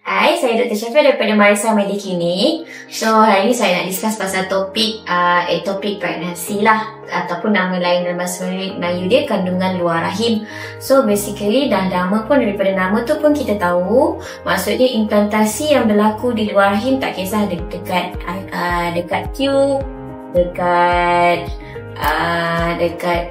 Hai, saya Dr. Syafia daripada Marisa Mediclinic. So, hari ini saya nak discuss pasal topik ectopic pregnancy lah, ataupun nama lain dalam bahasa Melayu dia kandungan luar rahim. So, basically dah nama pun, daripada nama tu pun kita tahu, maksudnya implantasi yang berlaku di luar rahim, tak kisah dekat tube, dekat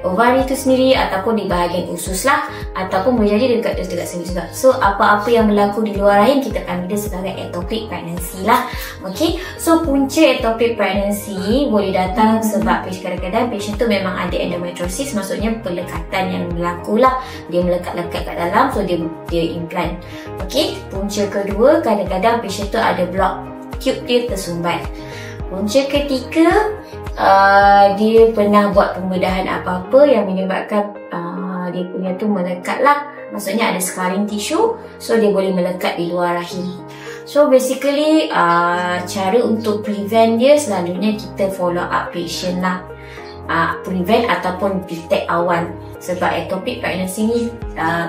ovari tu sendiri, ataupun di bahagian usus lah, ataupun boleh jadi dekat sini juga. So apa-apa yang berlaku di luar rahim kita panggil dia sebagai ectopic pregnancy lah. Okay, so punca ectopic pregnancy boleh datang sebab kadang-kadang patient tu memang ada endometriosis, maksudnya pelekatan yang berlaku lah, dia melekat-lekat kat dalam, so dia implant. Okay, punca kedua, kadang-kadang patient tu ada block, tube dia tersumbat. Punca ketiga, dia pernah buat pembedahan apa-apa yang menyebabkan dia punya tu melekat lah, maksudnya ada scarring tissue, so dia boleh melekat di luar rahim. So basically cara untuk prevent dia selalunya kita follow up patient lah, prevent ataupun detect awal. Sebab ectopic pregnancy ni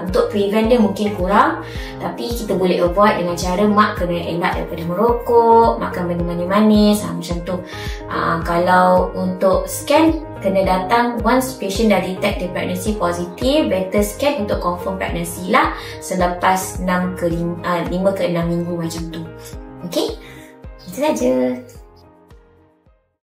untuk prevent dia mungkin kurang, tapi kita boleh avoid dengan cara mak kena elak daripada merokok, makan benda manis-manis, macam tu. Kalau untuk scan, kena datang once patient dah detect the pregnancy positive, better scan untuk confirm pregnancy lah selepas 5 ke 6 minggu macam tu. Okay, itu saja.